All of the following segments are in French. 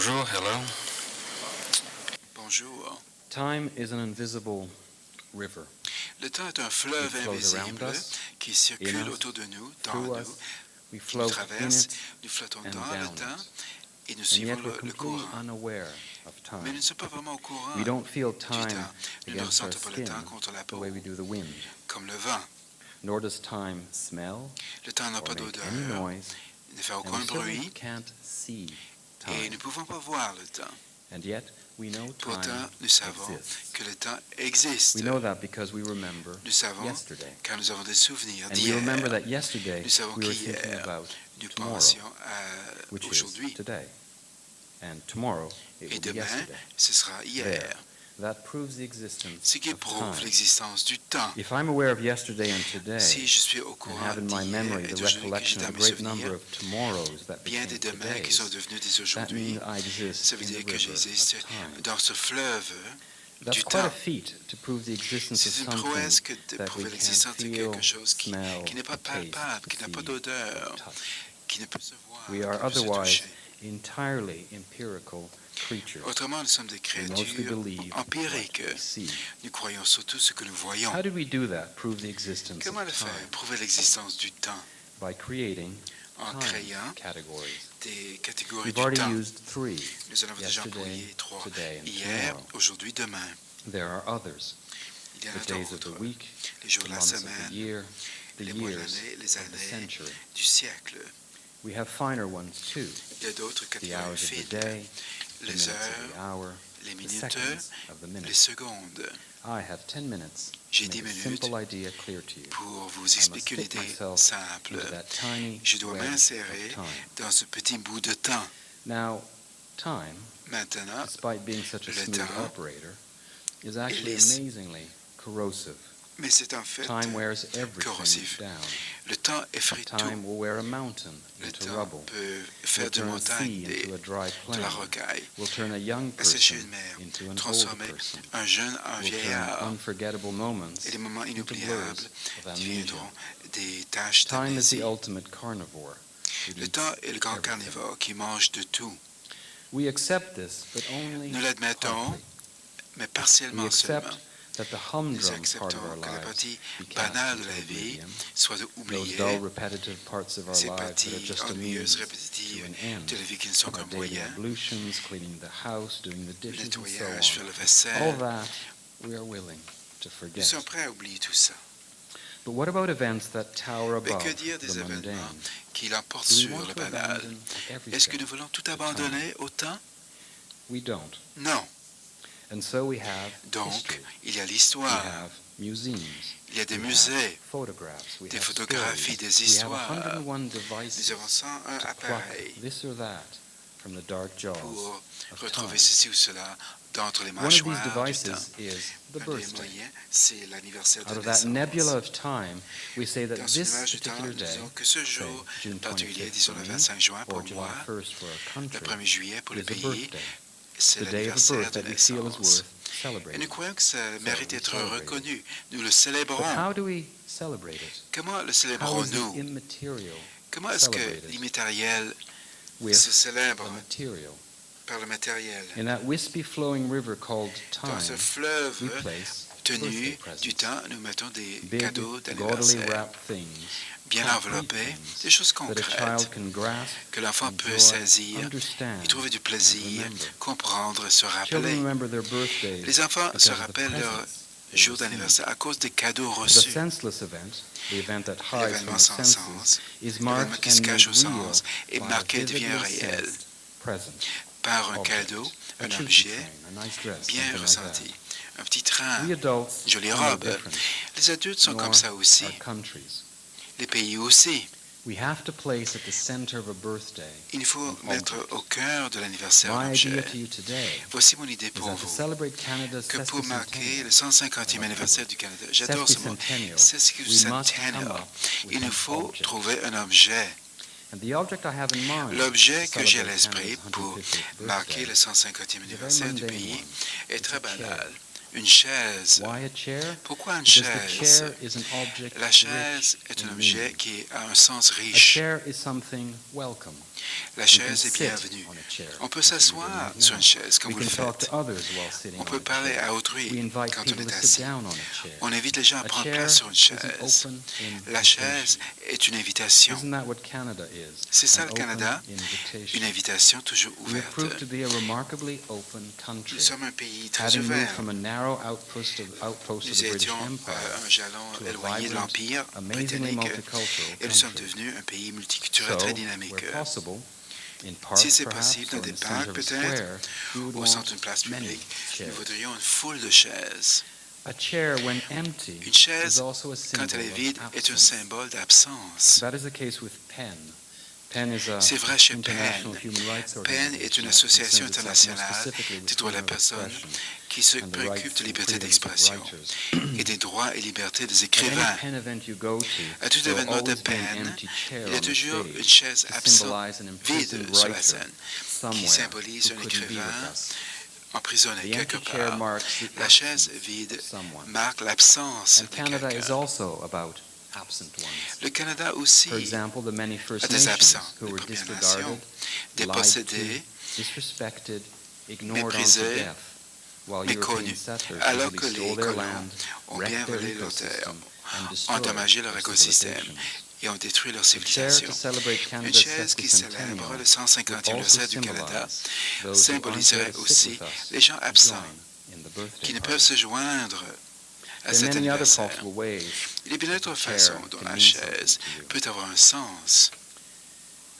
Bonjour, hello. Bonjour. Time is an invisible river. Le temps est un fleuve It flows around invisible us, qui circule in us, autour de nous, dans through nous, us. We qui nous float in traverse. it, Nous flottons and dans le down temps it. et nous And suivons yet we're le completely courant. unaware of Mais nous time. ne sommes pas vraiment au courant We don't feel du time temps. Nous ne against our ressentons pas le skin temps contre la the peau, way we do the wind. comme le vent. Nor does time smell Le temps n'a or pas make d'odeur, any noise, il ne fait and aucun we certainly bruit can't see et time. nous ne pouvons pas voir le temps. And yet we know time Pourtant, nous savons exists. que le temps existe. We know that because we remember Nous savons yesterday. car nous avons des souvenirs And we remember d'hier. that yesterday Nous savons we were thinking qu'hier, about nous tomorrow, pensions à which is aujourd'hui. today. And tomorrow it Et will be demain, yesterday. ce sera hier. There. That proves the existence Ce qui of prouve time. l'existence du temps. If I'm aware of yesterday and today, Si je suis au and courant have in my d'hier memory et the d'aujourd'hui, que j'ai recollection dans of a mes great number souvenirs, of tomorrows that bien became des demain qui sont todays, devenus des that aujourd'hui, means I exist ça veut in the dire que river j'existe of time. dans ce fleuve That's du quite a temps. feat to prove the existence of C'est une something prouesse que de that we prouver can't l'existence de feel, quelque chose qui n'est pas smell, taste, palpable, qui n'a pas see, d'odeur, or touch. qui ne peut se voir, We qui are ne peut se otherwise toucher. entirely empirical creatures. Autrement, nous sommes des We mostly créatures believe what empiriques. we see. Nous croyons surtout ce que nous voyons. How did we do that? Prove the existence Comment le of faire? time Prouver l'existence du temps by creating en time créant categories. des catégories We've du already temps. used three. Nous en avons déjà Yesterday, employé trois. today, and Hier, tomorrow. aujourd'hui, demain. There are others. Il y en The a days of the d'autres. week, Les jours the de la months of the semaine, year, the les mois de years l'année, les of the années century. du siècle. We have finer ones too. Il y a d'autres The catégories hours of the fines. day, the Les minutes of heures, the hour, les the minutes, seconds of the les minute. secondes. I have 10 minutes J'ai to 10 make a minutes simple idea clear to you. pour vous I must expliquer une fit idée myself simple. into that tiny Je dois web m'insérer of time. dans ce petit bout de temps. Now, time, Maintenant, despite being such a le smooth temps operator, is actually lisse. amazingly corrosive. mais c'est en fait Time wears everything corrosif. down. Le temps effraie Time tout. will wear a mountain Le into temps rubble. peut Will faire de turn a montagnes sea into a dry de la plain. rocaille, Will turn a young assécher person une mer, into an old transformer person. un jeune en Will turn vieillard. unforgettable moments Et les moments into blurs inoubliables of amnesia. deviendront des taches Time is d'amnésie. the ultimate carnivore. It Le eats temps est le grand everything. carnivore qui mange de tout. We accept this, but only Nous l'admettons, partly. mais We partiellement accept seulement. that the Nous humdrum part acceptons of our que la lives partie be cast banale de into la vie oblivion. soit Those oubliée, dull, repetitive parts of our ces lives that are parties just a means ennuyeuses, to répétitives an end. de la vie qui ne sont Our qu'un daily moyen, ablutions, cleaning the house, doing the le dishes, and so nettoyage, faire on. le All vaisselle. that we are willing to Nous forget. sommes prêts à oublier tout ça. But what about events that tower Mais above que dire des the événements mundane? qui l'emportent Do we sur want le to banal? abandon Est-ce que everything? nous voulons tout abandonner au temps? We don't. Non. And so we have Donc, history. il y a We l'histoire, have museums. il y a des We musées, have photographs. We des have photographies, stories. des We have histoires. 101 Nous devices avons 101 to appareils pluck this or that from the dark jaws pour of retrouver time. ceci ou cela d'entre les One of these mâchoires du temps. devices is the Un des birthday. moyens, c'est l'anniversaire de Out of that nebula naissance. of time, we say that Dans ce this nuage du temps, particular nous day, disons que ce say jour June particulier, 25th disons for le me, 25 juin or pour July moi, 1st for our le country, 1er juillet pour le is a pays, birthday. c'est The day of a l'anniversaire birth de that we feel is naissance. worth Et celebrating. nous croyons que ça mérite we d'être celebrate it. reconnu. Nous le But célébrons. how do we celebrate it? Comment le How is the célébrons-nous? immaterial Comment est-ce que celebrated l'immatériel with se célèbre the material? par le matériel? In that wispy flowing river called Dans ce time, fleuve we place tenu birthday presents. du temps, nous mettons des Big, cadeaux gaudily d'anniversaire, wrapped things bien concrete enveloppés, things des choses that a concrètes child can grasp, que l'enfant peut enjoy, saisir understand, et trouver du and plaisir, remember. comprendre, se Children rappeler. remember their birthdays Les enfants because se of the rappellent leur presents they jour receive. d'anniversaire à cause des cadeaux The reçus. senseless event, the event that hides from L'événement the sans senses, sens, is l'événement marked qui se and cache made au real sens est by a marqué, devient vividly réel sensed present, par un object, cadeau, a un choo-choo objet train, a nice dress, bien something like ressenti. that. Un petit train, We adults jolie are no robe. different, Les adultes sont nor comme ça aussi, our countries. les pays aussi. We have to place at the center of a birthday. Il faut An mettre object. au cœur de l'anniversaire un My idea objet. to you today Voici mon idée is pour that to vous, celebrate Canada's que pour marquer le sesquicentennial, 150e anniversaire du Canada, j'adore ce mot, sesquicentennial, we must come sesquicentennial, up with il nous an faut object. trouver un objet. And the object I have in mind L'objet to que j'ai à celebrate l'esprit Canada's pour 150th marquer birthday le 150e is a very anniversaire du mundane pays one. est It's très a chair. banal. Une chaise. Why a chair? Pourquoi une Because the chaise? chair is an object La chaise rich est un in objet meaning. qui a un sens A riche. chair is something welcome. La We can chaise est sit bienvenue. on a chair, On peut as we do s'asseoir right sur now. une chaise comme We vous le can talk faites. to others while sitting On on peut a parler chair. à We autrui invite quand on people est to sit assis. down on a chair. On invite les gens à A prendre chair place sur une is an chaise. open La chaise invitation. est une invitation. Isn't that what Canada is? C'est ça An le open Canada, une invitation. invitation toujours We have proved ouverte. to be a remarkably open country. Nous sommes un pays très Having moved ouvert. from a narrow outpost of Nous the British étions Empire un jalon to a éloigné de vibrant, l'Empire amazingly britannique multicultural et nous sommes country. devenus un pays multiculturel So, très dynamique. where possible, in Si parks c'est perhaps, possible, dans or in des the parcs center of a peut-être, square, we would au want centre d'une place many publique, nous chairs. voudrions une foule de chaises. A chair, when empty, Une is chaise, also a symbol quand elle est of vide, est un absence. symbole d'absence. That is the case with PEN. PEN is a C'est vrai chez international PEN. human rights PEN est une organization that association concerns itself more internationale specifically with des droits de la freedom of personne expression qui se and the préoccupe rights de and liberté freedoms of d'expression writers. et des droits et libertés des At écrivains. any PEN event you go to, À tout there will événement de always be an PEN, empty chair il y a on the toujours une stage chaise to absente, symbolize an imprisoned vide sur la writer scène, qui somewhere symbolise who un couldn't be écrivain with us. emprisonné The quelque empty chair part. marks the La chaise absence vide of someone. marque l'absence And de Canada is quelqu'un. also about absent ones. Le Canada aussi For example, the many a First des Nations absents, who les were Premières disregarded, Nations, des lied possédés, to, disrespected, ignored unto méprisés, death, while European méconnus, settlers alors que easily les stole their colons land, ont bien wrecked their volé leur terre, ecosystem, and ont destroyed endommagé leur their écosystème civilizations. et ont détruit leur A chair civilisation. to celebrate Une Canada's chaise qui célèbre sesquicentennial le 150e would also anniversaire du Canada symbolize those who aren't symboliserait there to sit aussi with us les gens to absents join in the birthday qui ne party. peuvent se joindre à There are cet many other anniversaire. possible ways Il y a bien d'autres a chair façons dont can la mean chaise something to you. peut avoir un sens.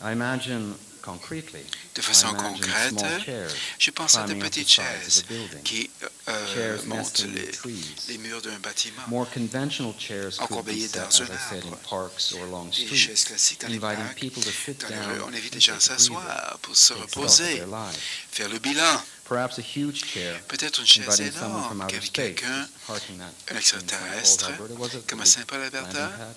I imagine concretely, De I façon imagine concrète, small chairs je pense à de climbing up the petites sides chaises of a building, qui chairs montent nesting in les trees. murs d'un bâtiment. More conventional chairs could be Encombrées set, dans as un I said, in arbre. parks or along Des streets, chaises classiques dans les inviting parcs, people to sit dans les down rues. On and invite les take gens à a breather, s'asseoir pour se take stock of reposer, their lives. faire le bilan. Perhaps a huge chair Peut-être une chaise inviting someone from énorme outer avec space, quelqu'un, parking that un in St. extraterrestre, Paul, Alberta, was it? comme à The big Saint-Paul-Alberta, landing pad?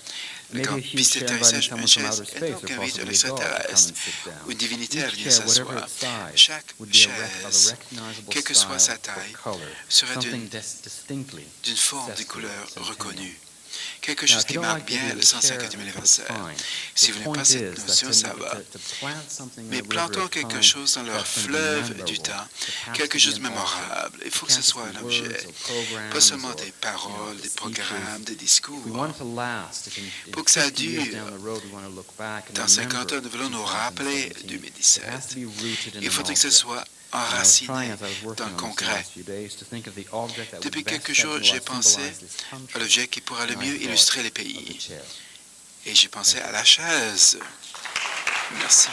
le Maybe a camp huge piste chair inviting d'atterrissage, someone une from chaise outer space, énorme or qui invite un possibly a dog to come extraterrestre and sit down. ou une divinité à Each venir chair, whatever s'asseoir. its size, Chaque would be a of a chaise, recognizable quelle que soit sa style or taille, color, serait something distinctly d'une forme, des zesty, couleurs centennial. reconnues. Quelque Now, chose if qui you don't marque like the bien idea le of the chair, 150e that's anniversaire. fine. Si The vous n'aimez point pas cette is that notion, ça va. to plant something in Mais the river plantons of quelque time chose dans leur that's gonna be fleuve du memorable. temps, It has quelque to be chose de an object. mémorable. Il faut It que ce can't just soit be un words objet, or programs pas seulement or, des paroles, des speeches. programmes, des If we discours. want it to last, if in Pour que ça 50 years dure, down the road we want to look back and dans 50 ans, remember nous voulons nous rappeler 2017, it 2017. has to be rooted in Il an faudrait que ce object. soit And I was trying, enraciné as I was working dans le on this the concret. last few days, to think of the object that would Depuis best quelques jours, j'ai pensé symbolize this à country. l'objet qui pourra le And I mieux thought illustrer les of the pays. chair. Et j'ai pensé à la chaise. Merci.